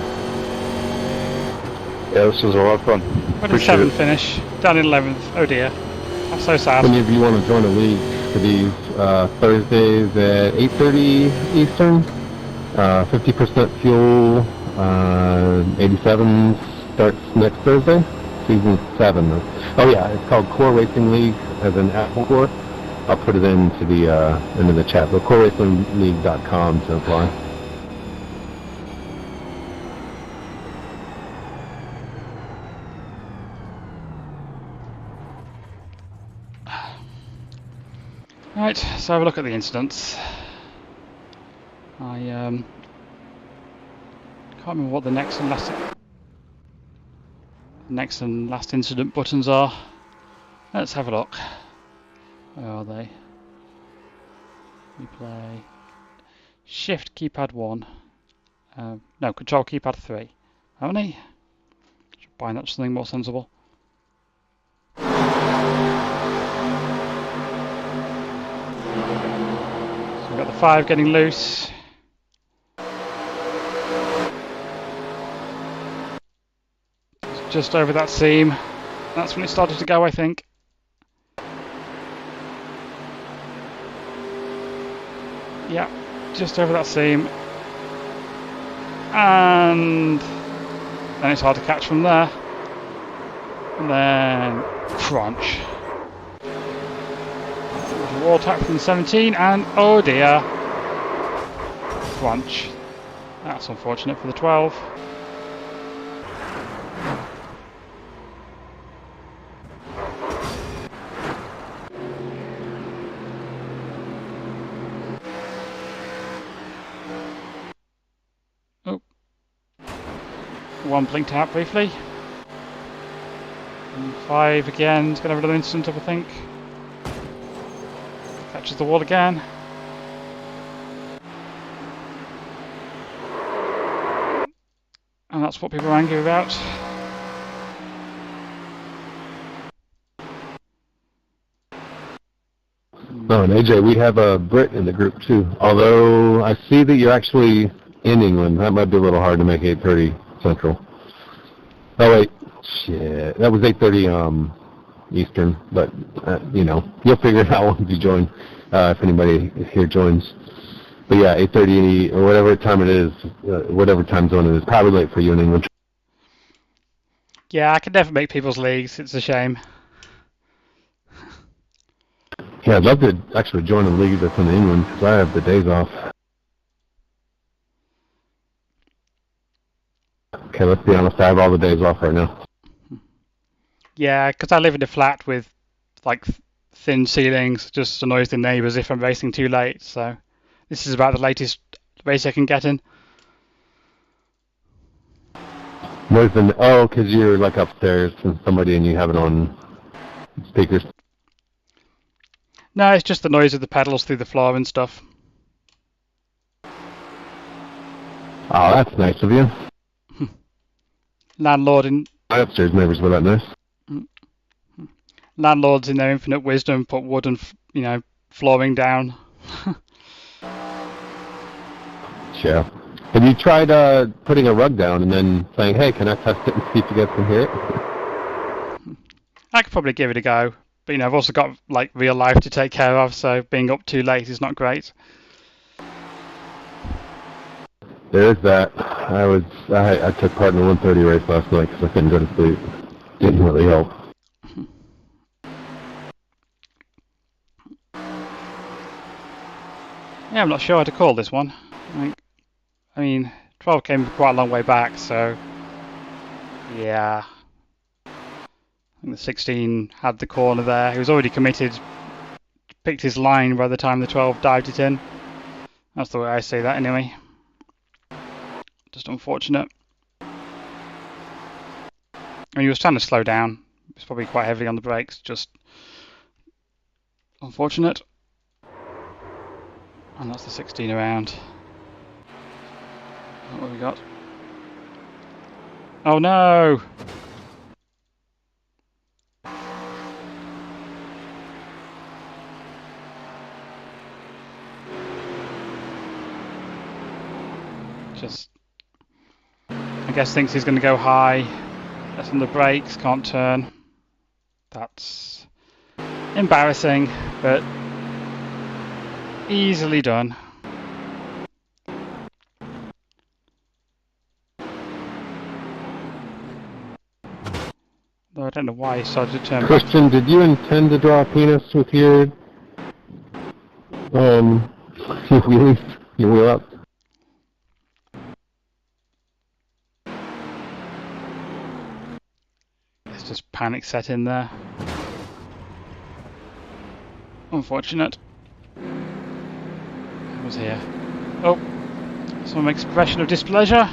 Yeah, this was a lot of fun. What a 7th finish. Down in 11th. Oh dear. I'm so sad. Any of you want to join a league for these Thursdays at 8:30 Eastern? 50% fuel. 87 starts next Thursday. Season 7. Oh yeah, it's called Core Racing League as an Apple Core. I'll put it into the chat. So CoreRacingLeague.com to apply. Right, so have a look at the incidents. can't remember what the next and last incident buttons are. Let's have a look. Where are they? Replay. Shift keypad 1. No, control keypad 3. How many? Should find that something more sensible. So we've got the 5 getting loose. It's just over that seam. That's when it started to go, I think. Yeah, just over that seam. And then it's hard to catch from there. And then crunch. Wall tap from the 17 and oh dear. Crunch. That's unfortunate for the 12. One blinked out briefly. And 5 again, it's going to have another incident up, I think. Catches the wall again. And that's what people are angry about. Oh, and AJ, we have a Brit in the group too. Although I see that you're actually in England, that might be a little hard to make 8:30 Central. Oh wait, shit, that was 8:30 Eastern. But you know, you'll figure it out once you join. If anybody here joins. But yeah, 8:30 or whatever time it is, whatever time zone it is, probably late for you in England. Yeah, I can never make people's leagues. It's a shame. Yeah, I'd love to actually join a league that's in England because I have the days off. Okay, let's be honest, I have all the days off right now. Yeah, because I live in a flat with like thin ceilings, just annoys the neighbours if I'm racing too late. So this is about the latest race I can get in. Where's the? Oh, because you're like upstairs and somebody and you have it on speakers. No, it's just the noise of the pedals through the floor and stuff. Oh, that's nice of you. Landlord in My upstairs neighbors were that nice. Landlords in their infinite wisdom put wood and flooring down. Yeah. Have you tried putting a rug down and then saying, "Hey, can I test it and see if you guys can hear it?" I could probably give it a go, but I've also got like real life to take care of, so being up too late is not great. There's that. I took part in the 1:30 race last night because I couldn't go to sleep. Didn't really help. Yeah, I'm not sure how to call this one. I mean, 12 came quite a long way back, so yeah. I think the 16 had the corner there. He was already committed, picked his line by the time the 12 dived it in. That's the way I say that anyway. Just unfortunate. I mean, he was trying to slow down. He was probably quite heavy on the brakes, just unfortunate. And that's the 16 around. What have we got? Oh no! Just, I guess thinks he's going to go high. That's on the brakes, can't turn. That's embarrassing, but easily done. Though I don't know why he started to turn back. Christian, did you intend to draw a penis with your wheelies, your wheel up? There's just panic set in there. Unfortunate. I was here. Oh, some expression of displeasure.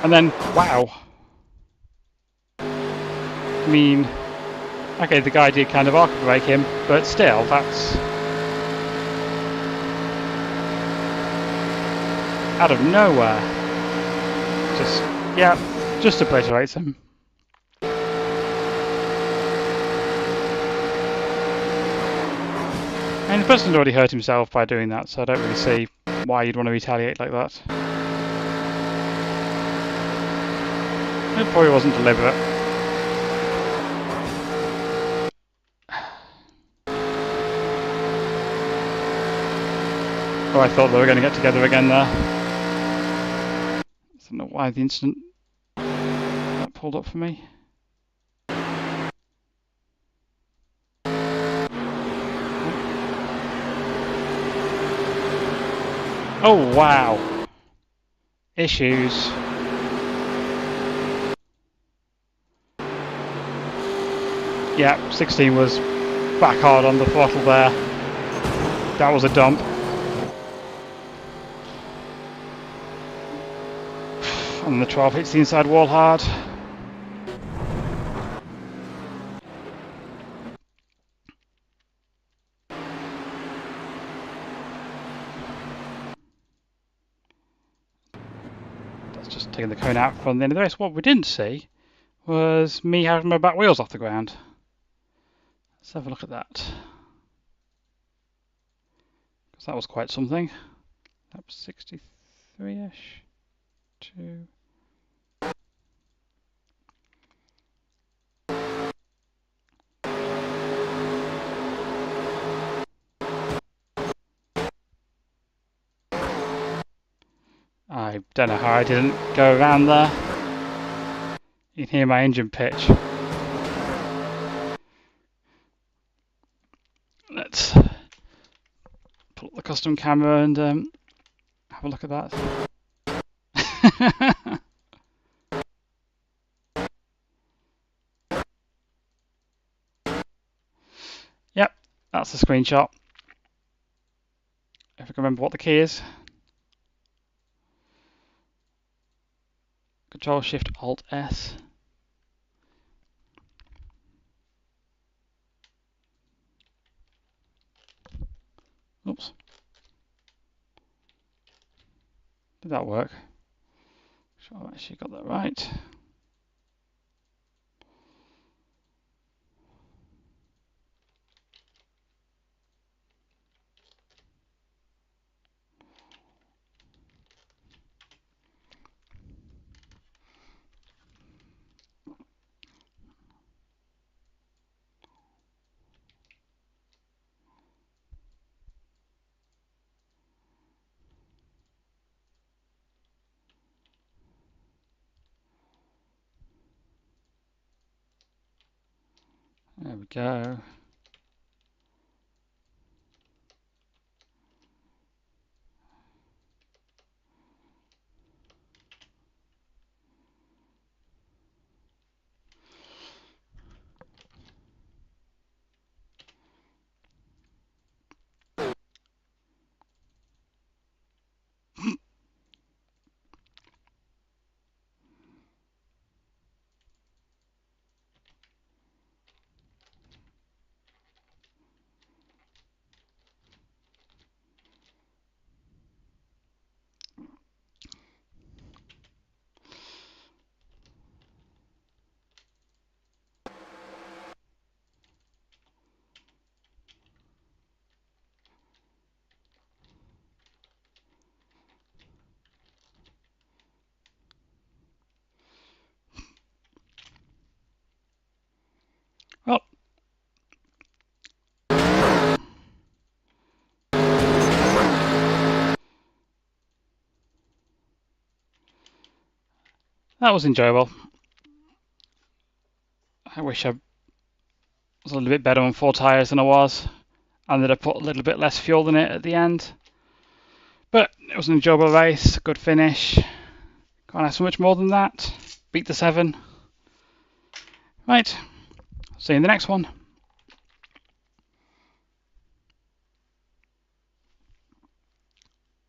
And then, wow. I mean, okay, the guy did kind of arc brake him, but still, that's out of nowhere. Just, yeah, just obliterates him. And the person had already hurt himself by doing that, so I don't really see why you'd want to retaliate like that. It probably wasn't deliberate. Oh, I thought they were going to get together again there. I don't know why the incident that pulled up for me. Oh wow! Issues. Yeah, 16 was back hard on the throttle there. That was a dump. And the 12 hits the inside wall hard. That's just taking the cone out from the end of the race. What we didn't see was me having my back wheels off the ground. Let's have a look at that. Because that was quite something. That was 63-ish. 2. I don't know how I didn't go around there. You can hear my engine pitch. Let's pull up the custom camera and have a look at that. Yep, that's the screenshot. If I can remember what the key is. Control Shift Alt S. Oops. Did that work? Sure, I've actually got that right. There we go. Well, that was enjoyable. I wish I was a little bit better on 4 tyres than I was, and that I put a little bit less fuel in it at the end. But it was an enjoyable race, good finish. Can't ask for much more than that. Beat the 7. Right, see you in the next one.